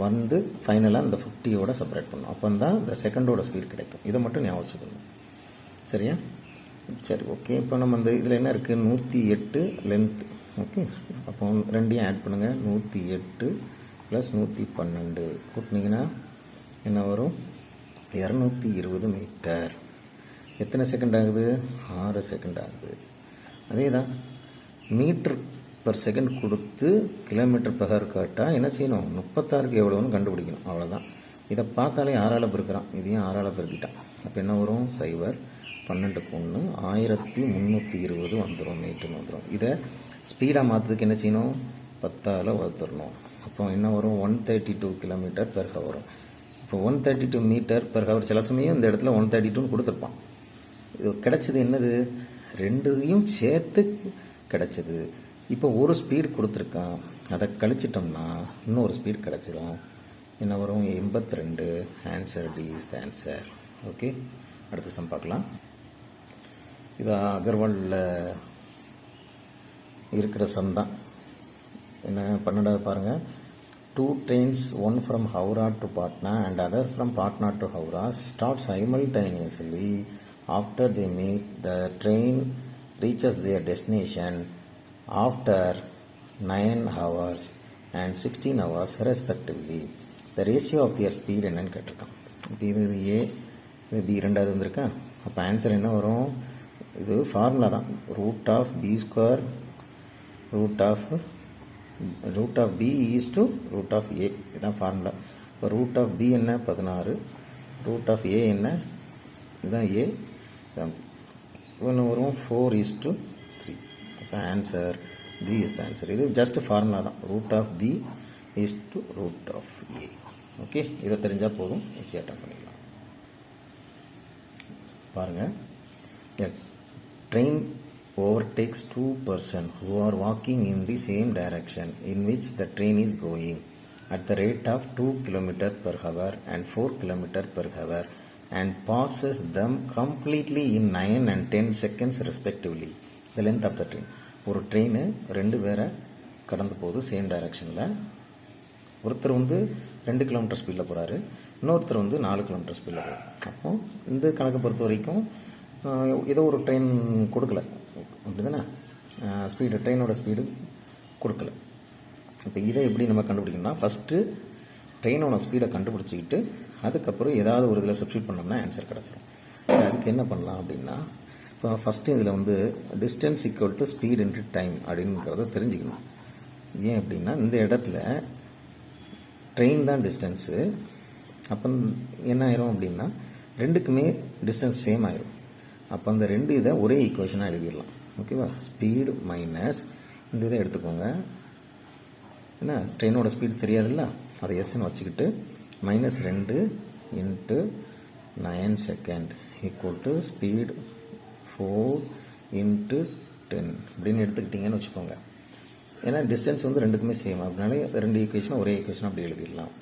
வந்து ஃபைனலாக இந்த 50யோட செப்பரேட் பண்ணணும். அப்போ தான் இந்த செகண்டோட ஸ்பீடு கிடைக்கும். இதை மட்டும் ஞாபகம் வச்சுக்கணும். சரியா? சரி, ஓகே. இப்போ நம்ம இந்த இதில் என்ன இருக்குது? 108 லென்த்து. ஓகே, அப்போ 2யும் ஆட் பண்ணுங்கள். 108 + 112 கூட்டினீங்கன்னா என்ன வரும்? 220 மீட்டர். எத்தனை செகண்ட் ஆகுது? 6 செகண்ட் ஆகுது. அதே தான் மீட்டர் பர் செகண்ட் கொடுத்து km/h கேட்டால் என்ன செய்யணும்? 36க்கு எவ்வளோன்னு கண்டுபிடிக்கணும். அவ்வளோதான். இதை பார்த்தாலே 6ஆல் பெருக்கிறான், இதையும் 6ஆல் பெருக்கிட்டான். அப்போ என்ன வரும்? 0 12க்கு 1 1320 வந்துடும், மீட்டர்னு வந்துடும். இதை ஸ்பீடாக மாற்றுறதுக்கு என்ன செய்யணும்? 10ஆல் வகுத்துடணும். அப்போ என்ன வரும்? 132 km/h வரும். இப்போ 132 m/h சில சமயம் இந்த இடத்துல 132 கொடுத்துருப்பான். இது கிடைச்சது என்னது? ரெண்டையும் சேர்த்து கிடைச்சது. இப்போ ஒரு ஸ்பீடு கொடுத்துருக்கான், அதை கழிச்சிட்டோம்னா இன்னொரு ஸ்பீடு கிடச்சிடும். என்ன வரும்? 82. Answer D is the answer. Okay, அடுத்த சம் பார்க்கலாம். இது அகர்வாலில் இருக்கிற சம் தான். என்ன 12வது பாருங்கள். 2 trains, one from Howrah to Patna and other from Patna to Howrah, start simultaneously. After they meet, the train reaches their destination after 9 hours and 16 hours respectively. The ratio of their speed என்னன்னு கேட்டிருக்கான். இப்போ இது ஏ, இது B, ரெண்டாவது வந்திருக்கா. அப்போ answer என்ன வரும்? இது ஃபார்முலா தான். √b² √b is to √a. இதுதான் ஃபார்முலா. இப்போ √b என்ன? 16. √a என்ன? இதுதான் a. ஒன்று வரும் 4:3. அப்போ answer b is the answer. இது ஜஸ்ட் ஃபார்முலா தான். √b is to √a. Okay, இதை தெரிஞ்சால் போதும், ஈஸியாக அட்டன் பண்ணிடலாம். பாருங்கள், train overtakes 2 persons who are walking in the same direction in which the train is going at the rate of 2 km/h and 4 km/h and passes them completely in 9 and 10 seconds respectively. The length of the train. ஒரு train 2 பேரை கடந்து போகுது same டைரக்ஷனில். ஒருத்தர் 2 km ஸ்பீடில் போகிறாரு, இன்னொருத்தர் 4 km ஸ்பீடில் போகிறார். அப்போ இந்த கணக்கை பொறுத்த வரைக்கும் ஏதோ ஒரு ட்ரெயின் கொடுக்கல, அப்படி தானே? ஸ்பீடு, ட்ரெயினோட ஸ்பீடு கொடுக்கல. இப்போ இதை எப்படி நம்ம கண்டுபிடிக்கணும்னா, ஃபஸ்ட்டு ட்ரெயினோட ஸ்பீடை கண்டுபிடிச்சிக்கிட்டு அதுக்கப்புறம் ஏதாவது ஒரு இதில் சப்ஸ்டியூட் பண்ணோம்னா ஆன்சர் கிடச்சிடும். அதுக்கு என்ன பண்ணலாம் அப்படின்னா, இப்போ ஃபஸ்ட்டு இதில் distance equal to speed into time அப்படிங்கிறத தெரிஞ்சுக்கணும். ஏன் அப்படின்னா, இந்த இடத்துல ட்ரெயின் தான் டிஸ்டன்ஸு. அப்போ என்ன ஆயிரும் அப்படின்னா, ரெண்டுக்குமே டிஸ்டன்ஸ் சேம் ஆயிரும். அப்போ அந்த ரெண்டு இதை ஒரே ஈக்குவேஷனாக எழுதிடலாம். ஓகேவா? ஸ்பீடு மைனஸ் இந்த இதை எடுத்துக்கோங்க. என்ன, ட்ரெயினோட ஸ்பீடு தெரியாதுல்ல, அதை எஸ்ன்னு வச்சுக்கிட்டு -2 × 9 செகண்ட் ஈக்குவல் டு ஸ்பீடு 4 × 10 அப்படின்னு எடுத்துக்கிட்டிங்கன்னு வச்சுக்கோங்க. ஏன்னா டிஸ்டன்ஸ் ரெண்டுக்குமே சேம், அதனால ரெண்டு ஈக்குவேஷனும் ஒரே ஈக்குவேஷன் அப்படி எழுதிடலாம்.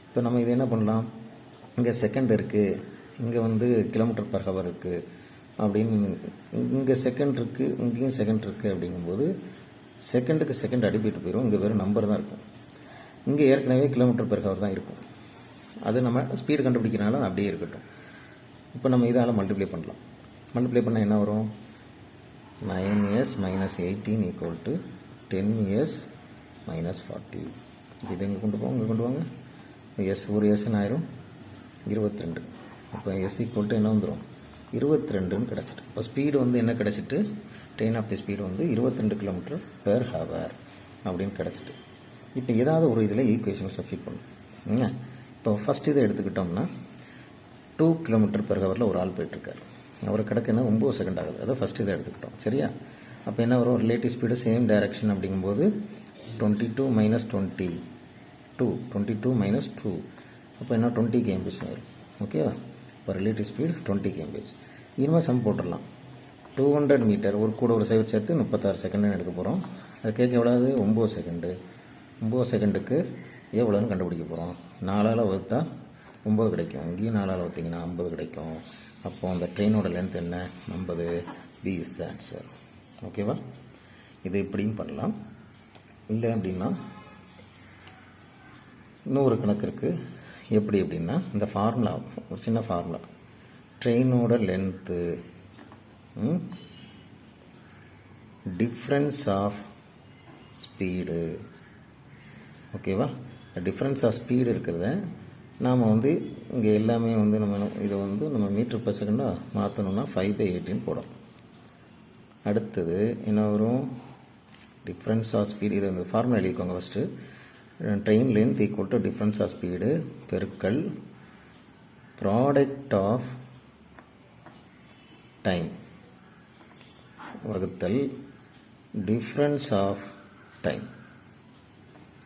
இப்போ நம்ம இது என்ன பண்ணலாம், இங்கே செகண்ட் இருக்குது, இங்கே km/h இருக்குது அப்படின்னு, இங்கே செகண்ட் இருக்குது, இங்கேயும் செகண்ட் இருக்குது. அப்படிங்கும்போது செகண்டுக்கு செகண்ட் அடிப்பிட்டு போயிடும். இங்கே வெறும் நம்பர் தான் இருக்கும். இங்கே ஏற்கனவே km/h தான் இருக்கும். அது நம்ம ஸ்பீடு கண்டுபிடிக்கிறனால அப்படியே இருக்கட்டும். இப்போ நம்ம இதால் மல்டிப்ளை பண்ணலாம். மல்டிப்ளை பண்ணால் என்ன வரும்? 9s - 18 = 10s - 40. இது எங்கே கொண்டு போவோம்? இங்கே கொண்டு வாங்க. எஸ் ஒரு எஸ்ன்னு ஆயிரும் 22. அப்போ எஸ் ஈக்குவல் என்ன வந்துடும்? 22ன்னு கிடச்சிட்டு. இப்போ ஸ்பீடு என்ன கிடச்சிட்டு, train of the speed 22 km/h அப்படின்னு கிடச்சிட்டு. இப்போ ஏதாவது ஒரு இதில் ஈக்குவேஷன் சப்ஸ்டியூட் பண்ணணும். இப்போ ஃபஸ்ட் இதை எடுத்துக்கிட்டோம்னா 2 km/h ஒரு ஆள் போயிட்டுருக்காரு. அவர் கிடக்குன்னா 9 செகண்ட் ஆகுது. அதை ஃபஸ்ட் இதை எடுத்துக்கிட்டோம், சரியா? அப்போ என்ன வரும்? ரிலேட்டிவ் ஸ்பீடு சேம் டைரக்ஷன் அப்படிங்கும்போது 22 - 22 -2 அப்போ என்ன 20 km வரும். ஓகேவா? இப்போ ரிலேட்டிவ் ஸ்பீடு 20 km. இனிமேல் சம் போட்டுடலாம். 200 மீட்டர் ஒரு கூட ஒரு சைடு சேர்த்து 36 செகண்டுன்னு எடுக்க போகிறோம். அது கேட்க எவ்வளவு? 9 செகண்டு. 9 செகண்டுக்கு எவ்வளோன்னு கண்டுபிடிக்க போகிறோம். 4ஆல் வகுத்தா 9 கிடைக்கும். இங்கேயும் 4ஆல் வகுத்திங்கன்னா 50 கிடைக்கும். அப்போ அந்த ட்ரெயினோட லென்த் என்ன? 50. B is the answer. ஓகேவா? இது இப்படியும் பண்ணலாம். இல்லை அப்படின்னா இன்னொரு கணக்கு இருக்குது. எப்படி அப்படின்னா, இந்த ஃபார்முலா, ஒரு சின்ன ஃபார்முலா, ட்ரெயினோட லென்த்து டிஃப்ரென்ஸ் ஆஃப் ஸ்பீடு. ஓகேவா? டிஃப்ரென்ஸ் ஆஃப் ஸ்பீடு இருக்கிறத நாம் இங்கே எல்லாமே நம்ம இதை நம்ம மீட்டர்/செகண்டாக மாற்றணும்னா 5/18 போடும். அடுத்தது என்ன வரும்? Difference of speed. இது ஃபார்முலா எழுதிக்கோங்க first. Train length equal to difference of speed பெருக்கல் ப்ராடக்ட் ஆஃப் டைம் வகுத்தல் difference of time.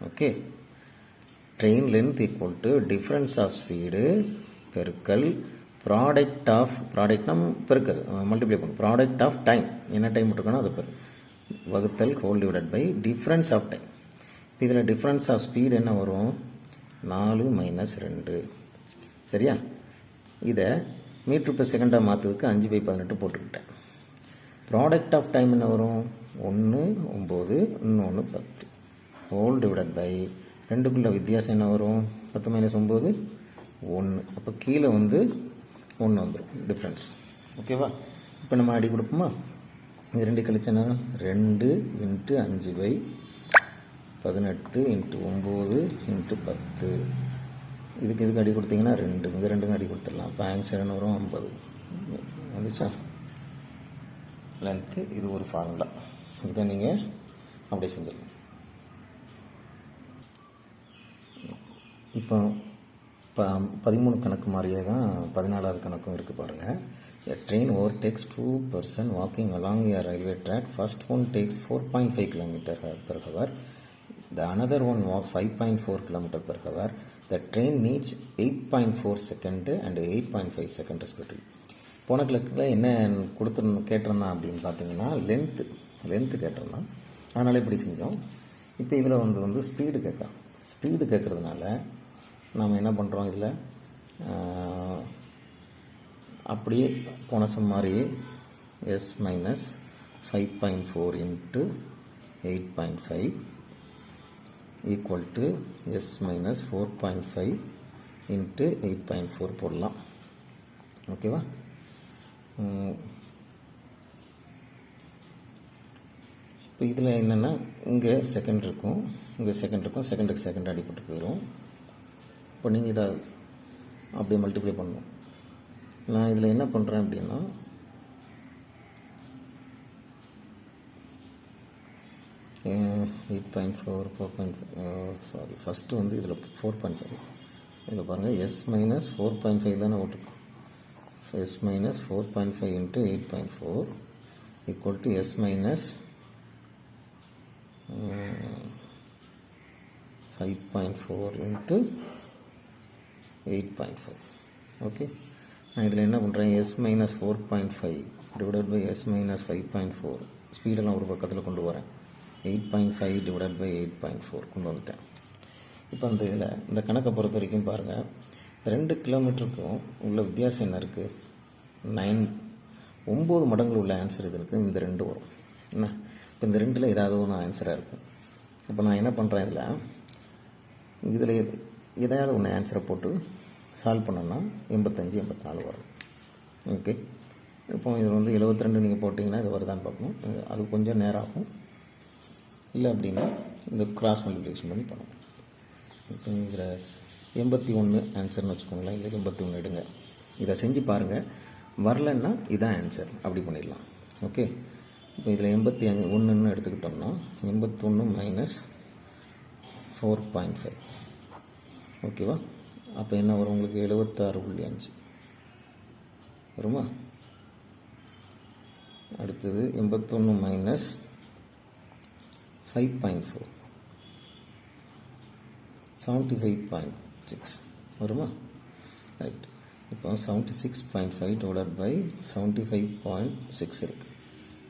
Okay, train length equal to difference of speed பெருக்கல் ப்ராடக்ட் ஆஃப், ப்ராடக்ட்னா பெருக்கல் மல்டிப்ளை பண்ணும், ப்ராடக்ட் ஆஃப் டைம் என்ன time இருக்கணும் அது பெரு வகுத்தல் whole divided by difference of time. இதில் டிஃப்ரென்ஸ் ஆஃப் ஸ்பீடு என்ன வரும்? 4 மைனஸ் 2. சரியா? இதை மீட்ரு per செகண்டாக மாற்றுறதுக்கு 5/18 போட்டுக்கிட்டேன். ப்ராடக்ட் ஆஃப் டைம் என்ன வரும்? 1 9 இன்னொன்று 10 ஹோல் டிவைடட் பை 2க்குள்ள வித்தியாசம் என்ன வரும்? 10 மைனஸ் 9 1. அப்போ கீழே வந்து 1 வந்துடும் டிஃப்ரென்ஸ். ஓகேவா? இப்போ நம்ம அடி கொடுப்போமா? இது 2 கழிச்சனா 2 × 5/18 × 9 × 10. இதுக்கு அடி கொடுத்தீங்கன்னா 2, இங்கே 2ங்க அடி கொடுத்துடலாம். அப்போ ஆன்சர் என்ன வரும்? 50 வந்துச்சா? லென்த்து இது ஒரு ஃபார்முலா. இதை நீங்கள் அப்படியே செஞ்சிடலாம். இப்போ 13 கணக்கு மாதிரியே தான் 14வது கணக்கும் இருக்குது பாருங்கள். A train overtakes 2 person walking along a railway track. First one takes 4.5 km per hour. The another one walks 5.4 km per hour. The train needs 8.4 second and 8.5 second respectively. போன கிழக்கில் என்ன கேட்டிருந்தான் அப்படின்னு பார்த்தீங்கன்னா லென்த்து கேட்டிருந்தான். அதனால் இப்படி செஞ்சோம். இப்போ இதில் வந்து ஸ்பீடு கேட்குறோம். ஸ்பீடு கேட்குறதுனால நாம் என்ன பண்ணுறோம்? இதில் அப்படியே போன சம் மாதிரியே s minus 5.4 × 8.5 equal to s minus 4.5 × 8.4 போடலாம். ஓகேவா? இப்போ இதில் என்னென்னா இங்கே செகண்ட் இருக்கும், இங்கே செகண்ட் இருக்கும், செகண்டுக்கு செகண்ட் அடிப்பட்டு போயிடும். இப்போ நீங்கள் இதை அப்படியே மல்டிப்ளை பண்ணணும். நான் இதில் என்ன பண்ணுறேன் அப்படின்னா 8.4 4.5 சாரி ஃபஸ்ட்டு வந்து இதில் 4.5 இதில் பாருங்கள் s மைனஸ் 4.5 தானே ஓட்டுருக்கோம். s minus 4.5 × 8.4 equal to s minus 5.4 × 8.5. Okay, நான் இதில் என்ன பண்ணுறேன்? s minus 4.5 divided by s minus 5.4 ஸ்பீடெல்லாம் ஒரு பக்கத்தில் கொண்டு வரேன். 8.5 டிவைடட் பை 8.4 கொண்டு வந்துட்டேன். இப்போ அந்த இதில் இந்த கணக்கை பொறுத்த வரைக்கும் பாருங்கள், 2 கிலோமீட்டருக்கும் உள்ள வித்தியாசம் என்ன இருக்குது? 9 மடங்கு உள்ள ஆன்சர் இது இருக்குது. இந்த 2 வரும் என்ன? இப்போ இந்த 2ல் ஏதாவது ஒன்று ஆன்சராக இருக்கும். இப்போ நான் என்ன பண்ணுறேன்? இதில் ஏதாவது ஒன்று ஆன்சரை போட்டு சால்வ் பண்ணோன்னா 85 84 வரும். ஓகே, இப்போ இதில் வந்து 72 நீங்கள் போட்டிங்கன்னா இது வருதான்னு பார்க்கணும். அது கொஞ்சம் நேரம் ஆகும். இல்லை அப்படின்னா இந்த கிராஸ் மல்டிப்ளிகேஷன் பண்ணி பண்ணணும். இப்போ இதில் 81 ஆன்சர்னு வச்சுக்கோங்களேன். இதில் 81 எடுங்க. இதை செஞ்சு பாருங்கள். வரலன்னா இதான் ஆன்சர், அப்படி பண்ணிடலாம். ஓகே, இப்போ இதில் 81 எடுத்துக்கிட்டோம்னா 81 மைனஸ் 4.5 ஓகேவா? அப்போ என்ன வரும் உங்களுக்கு? 76.5 வருமா? அடுத்தது 81 மைனஸ் 5.4 75.6 வருமா? ரைட். இப்போ 76.5 டிவைடட் பை 75.6 இருக்குது.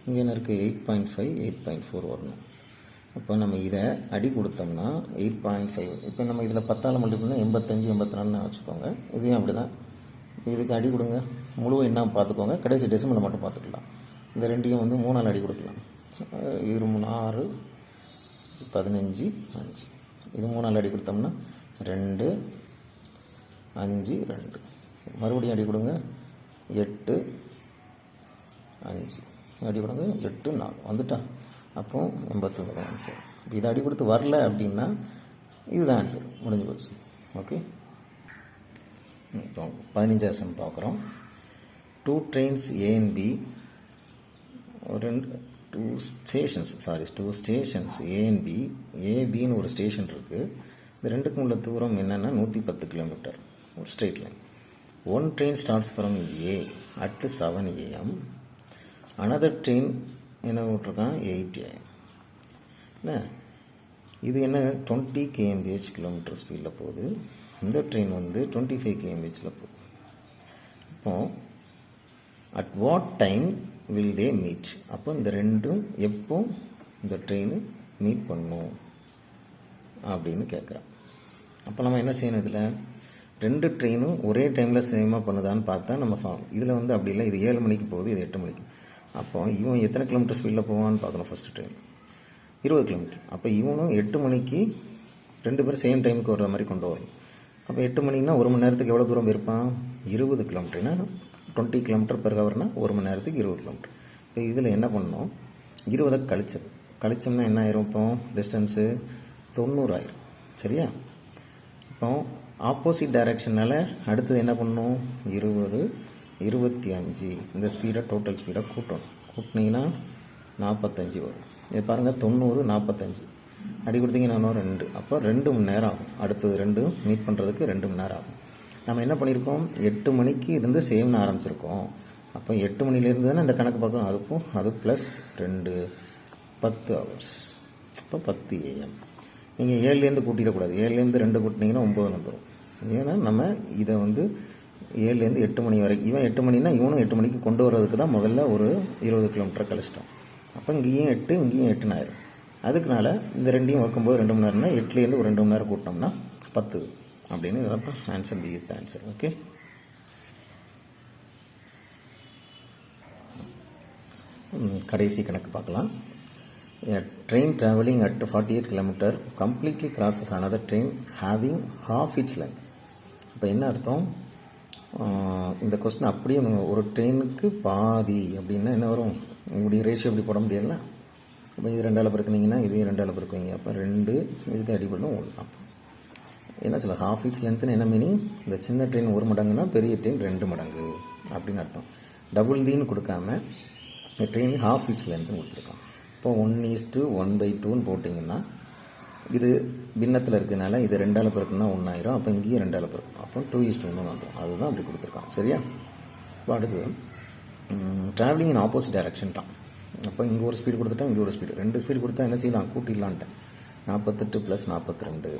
இங்கே என்ன இருக்குது? 8.5 8.4 வரணும். அப்போ நம்ம இதை அடி கொடுத்தோம்னா 8.5. இப்போ நம்ம இதில் 10ஆல் மல்டிப்ளைனா 85 84 வச்சுக்கோங்க. இதையும் அப்படி தான். இதுக்கு அடி கொடுங்க. முழு என்ன பார்த்துக்கோங்க, கடைசி டெசிமலை மட்டும் பார்த்துக்கலாம். இந்த 2ஐயும் வந்து 3ஆல் அடி கொடுக்கலாம். 6 15 5. இது 3ஆல் அடி கொடுத்தோம்னா 2 5 2. மறுபடியும் அடி கொடுங்க. 8 5 அடி கொடுங்க. 8 4 வந்துட்டா. அப்போ 81 ஆன்சர். இதை அடி கொடுத்து வரல அப்படின்னா இதுதான் ஆன்சர், முடிஞ்சு போச்சு. ஓகே, இப்போ 15 சம் பார்க்குறோம். 2 trains A and B, two stations A and B. ஏபின்னு ஒரு ஸ்டேஷன் இருக்குது. இந்த ரெண்டுக்கும் உள்ள தூரம் என்னென்னா 110 கிலோமீட்டர், ஒரு straight line. one train starts from A at 7 AM. Another train என்ன விட்டுருக்கான் 8 AM. என்ன இது என்ன 20 kmph கிலோமீட்டர் ஸ்பீடில் போகுது. இந்த ட்ரெயின் வந்து 25 kmph போகுது. இப்போ at what time will they meet? அப்போ இந்த ரெண்டும் எப்போ இந்த ட்ரெயின் மீட் பண்ணும் அப்படின்னு கேட்குறான். அப்போ நம்ம என்ன செய்யணும், இதில் ரெண்டு ட்ரெயினும் ஒரே டைமில் சேமாக பண்ணுதான்னு பார்த்தா நம்ம இதில் வந்து அப்படி இல்லை. இது 7 மணிக்கு போகுது, இது 8 மணிக்கு. அப்போ இவன் எத்தனை கிலோமீட்டர் ஸ்பீடில் போவான்னு பார்க்கணும். First train 20 kilometre. அப்போ இவனும் 8 மணிக்கு ரெண்டு பேரும் சேம் டைமுக்கு வர்ற மாதிரி கொண்டு வரணும். அப்போ 8 மணின்னா 1 மணி நேரத்துக்கு எவ்வளோ தூரம் இருப்பான்? 20 கிலோமீட்டர்னா 20 கிலோமீட்டர் பெர் ஹவர்னா 1 மணி நேரத்துக்கு 20 கிலோமீட்டர். இப்போ இதில் என்ன பண்ணணும், 20 கழிச்சோம்னா என்ன ஆயிரும்? இப்போ டிஸ்டன்ஸு 90 ஆயிரும். சரியா? இப்போ ஆப்போசிட் டைரக்ஷனால் அடுத்தது என்ன பண்ணணும், 20, 25 இந்த ஸ்பீடை டோட்டல் ஸ்பீடை கூட்டினீங்கன்னா 45 வரும். இது பாருங்கள், 90, 45 அடி கொடுத்தீங்கன்னா 2. அப்போ 2 மணி நேரம் ஆகும். அடுத்தது ரெண்டும் மீட் பண்ணுறதுக்கு 2 மணி நேரம் ஆகும். நம்ம என்ன பண்ணியிருக்கோம், 8 மணிக்கு இருந்து சேம்னு ஆரம்பிச்சிருக்கோம். அப்போ 8 மணிலேருந்து தானே இந்த கணக்கு பார்க்கணும். அதுக்கும் அது ப்ளஸ் 2 10 ஹவர்ஸ். அப்போ 10 AM. நீங்கள் 7லேருந்து கூட்டிடக்கூடாது. 7லேருந்து 2 கூட்டினீங்கன்னா 9 வந்துடும். ஏன்னா நம்ம இதை வந்து 7லேருந்து 8 மணி வரைக்கும், இவன் 8 மணினா இவனும் 8 மணிக்கு கொண்டு வர்றதுக்கு தான் முதல்ல ஒரு 20 கிலோமீட்டர் கழிச்சிட்டோம். அப்போ இங்கேயும் 8 இங்கேயும் 8 ஆயிரும். அதுக்குனால இந்த ரெண்டையும் வைக்கும்போது 2 மணி நேரம்னா 8லேருந்து ஒரு 2 மணி நேரம் கூட்டினோம்னா 10 அப்படின்னு இதப்போ answer. B is the answer. Okay, கடைசி கணக்கு பார்க்கலாம். A train traveling at 48 km completely crosses another train having half its length. இப்போ என்ன அர்த்தம், இந்த கொஸ்டின் அப்படியே ஒரு ட்ரெயினுக்கு பாதி அப்படின்னா என்ன வரும், இப்படி ரேஷியோ இப்படி போட முடியல. அப்போ இது 2ஆல் பெருக்குனீங்கன்னா இதையும் 2ஆல் பெருக்குவீங்க. அப்போ 2 இதுக்கு அடிப்படும் 1. அப்போ என்ன சொல்ல, ஹாஃப் இட்ஸ் லென்த்னு என்ன மீனிங், இந்த சின்ன ட்ரெயின் 1 மடங்குன்னா பெரிய ட்ரெயின் 2 மடங்கு அப்படின்னு அர்த்தம். டபுள் தீன்னு கொடுக்காம இந்த ட்ரெயின் ஹாஃப் இட்ஸ் லென்த்னு கொடுத்துருக்கான். இப்போ 1:1/2ன்னு போட்டிங்கன்னா இது பின்னத்தில் இருக்கிறதுனால இது 2ஆல் பெருக்குன்னா 1 ஆயிரும். அப்போ இங்கேயும் 2ஆல் பெருக்கணும். அப்போ 2:1 வந்துடும். அதுதான் அப்படி கொடுத்துருக்கான். சரியா? இப்போ அடுத்து ட்ராவலிங் இன் ஆப்போசிட் டைரக்ஷன் தான். அப்போ இங்கே ஒரு ஸ்பீடு கொடுத்துட்டா இங்கே ஒரு ஸ்பீடு, 2 ஸ்பீடு கொடுத்தா என்ன செய்யலாம், கூட்டிடலான்ட்டேன். 48 + 42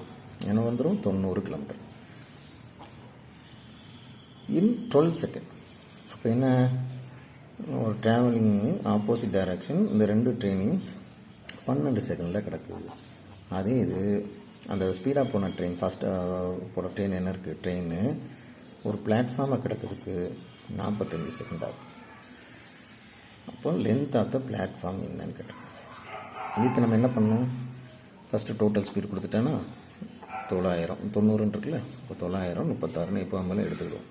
என்ன வந்துடும், 90 கிலோமீட்டர் இன் 12 செகண்ட். அப்போ என்ன, ஒரு ட்ராவலிங் ஆப்போசிட் டைரக்ஷன் இந்த 2 ட்ரெயினிங் 12 செகண்டில் கிடக்குது. அதே இது அந்த ஸ்பீடாக போன ட்ரெயின், ஃபாஸ்ட்டாக போன ட்ரெயின் என்ன இருக்குது, ட்ரெயின் ஒரு பிளாட்ஃபார்மை கிடக்கிறதுக்கு 45 செகண்ட் ஆகும். அப்போ லென்த் ஆஃப் த பிளாட்ஃபார்ம் என்னன்னு கேட்டோம். இதுக்கு நம்ம என்ன பண்ணணும், ஃபஸ்ட்டு டோட்டல் ஸ்பீடு கொடுத்துட்டேன்னா 900 90 இருக்குல்ல. இப்போ 900 36 இப்போ நம்மளாம் எடுத்துக்கிடுவோம்.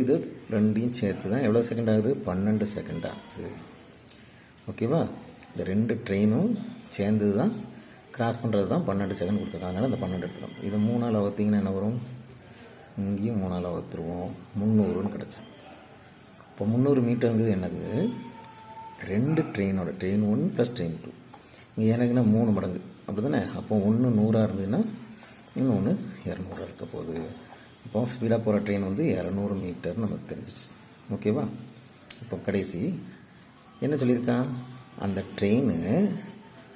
இது ரெண்டையும் சேர்த்து தான் எவ்வளோ செகண்ட் ஆகுது, 12 செகண்ட் ஆகுது. ஓகேவா? இந்த 2 ட்ரெயினும் சேர்ந்து தான் கிராஸ் பண்ணுறது தான் 12 செகண்ட் கொடுத்துருக்காங்க. அதனால் இந்த 12 எடுத்துடும். இது 3ஆல் வகுத்தீங்கன்னா என்ன வரும், இங்கேயும் 3ஆல் வகுத்துருவோம், 300ன்னு கிடச்சா. இப்போ 300 மீட்டருங்கிறது என்னது, 2 ட்ரெயினோட ட்ரெயின் 1 + ட்ரெயின் 2 இங்கே எனக்குன்னா 3 மடங்கு அப்படி தானே. அப்போ 1 100 இருந்ததுன்னா இன்னொன்று 200 இருக்க போகுது. இப்போ ஸ்பீடாக போகிற ட்ரெயின் வந்து 200 மீட்டர் நமக்கு தெரிஞ்சிச்சு. ஓகேவா? இப்போ கடைசி என்ன சொல்லியிருக்கான், அந்த ட்ரெயின்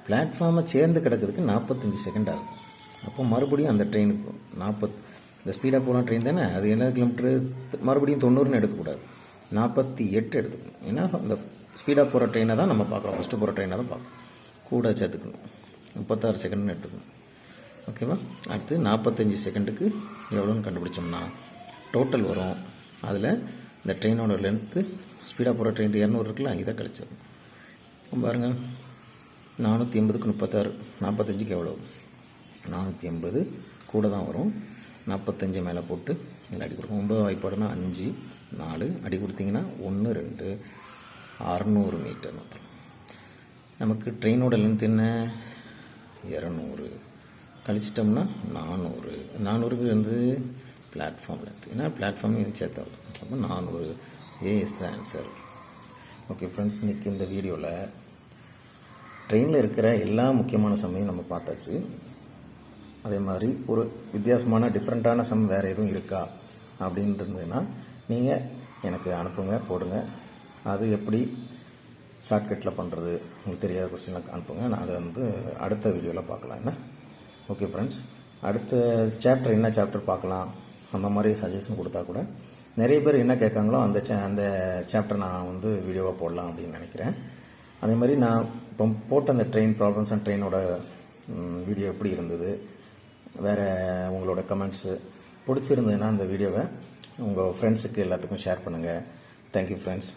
பிளாட்ஃபார்மை சேர்ந்து கிடக்கிறதுக்கு 45 செகண்ட் ஆகுது. அப்போ மறுபடியும் அந்த ட்ரெயினுக்கு 40 இந்த ஸ்பீடாக போகிற ட்ரெயின் தானே, அது என்ன கிலோமீட்டரு, மறுபடியும் 90ன்னு எடுக்கக்கூடாது, 48 எடுத்துக்கணும். ஏன்னா அந்த ஸ்பீடாக போகிற ட்ரெயினை தான் நம்ம பார்க்குறோம், ஃபஸ்ட்டு போகிற ட்ரெயினை தான் பார்க்கணும். கூட சேர்த்துக்கணும், 36 செகண்ட்னு எடுத்துக்கணும். ஓகேவா? அடுத்து 45 செகண்டுக்கு எவ்வளோன்னு கண்டுபிடிச்சோம்னா டோட்டல் வரும். அதில் இந்த ட்ரெயினோட லென்த்து ஸ்பீடாக போகிற ட்ரெயின் 200 இருக்குல்ல, இதை கழிச்சிடும். பாருங்கள், 480க்கு 36, 45க்கு எவ்வளோ, 480 கூட தான் வரும். 45 மேலே போட்டு இதில் அடி கொடுக்கும். 9 வாய்ப்பாடுனா 5 4 அடி கொடுத்தீங்கன்னா 1 2 600 மீட்டர் வந்துடும். நமக்கு ட்ரெயினோட லென்த் என்ன, 200 கழிச்சிட்டோம்னா 400. 400க்கு வந்து பிளாட்ஃபார்ம் லென்த், ஏன்னா பிளாட்ஃபார்ம் இது சேர்த்தா. அப்போ 400 is the answer. Okay friends, இன்றைக்கி இந்த வீடியோவில் ட்ரெயினில் இருக்கிற எல்லா முக்கியமான சம்மையும் நம்ம பார்த்தாச்சு. அதே மாதிரி ஒரு வித்தியாசமான டிஃப்ரெண்ட்டான சம் வேறு எதுவும் இருக்கா அப்படின்னு இருந்ததுன்னா நீங்கள் எனக்கு அனுப்புங்க, போடுங்க. அது எப்படி ஷார்ட்கட்டில் பண்ணுறது உங்களுக்கு தெரியாத கொஸ்டினில் அனுப்புங்க. நான் அதை வந்து அடுத்த வீடியோவில் பார்க்கலாம். என்ன ஓகே ஃப்ரெண்ட்ஸ், அடுத்த சாப்டர் என்ன சாப்டர் பார்க்கலாம் அந்த மாதிரி சஜஷன் கொடுத்தா கூட நிறைய பேர் என்ன கேட்காங்களோ அந்த சாப்டர் நான் வந்து வீடியோவாக போடலாம் அப்படின்னு நினைக்கிறேன். அதே மாதிரி நான் இப்போ போட்ட அந்த ட்ரெயின் ப்ராப்ளம்ஸ் அண்ட் ட்ரெயினோட வீடியோ எப்படி இருந்தது, வேறு உங்களோட கமெண்ட்ஸு பிடிச்சிருந்ததுன்னா அந்த வீடியோவை உங்கள் ஃப்ரெண்ட்ஸுக்கு எல்லாத்துக்கும் ஷேர் பண்ணுங்கள். Thank you friends.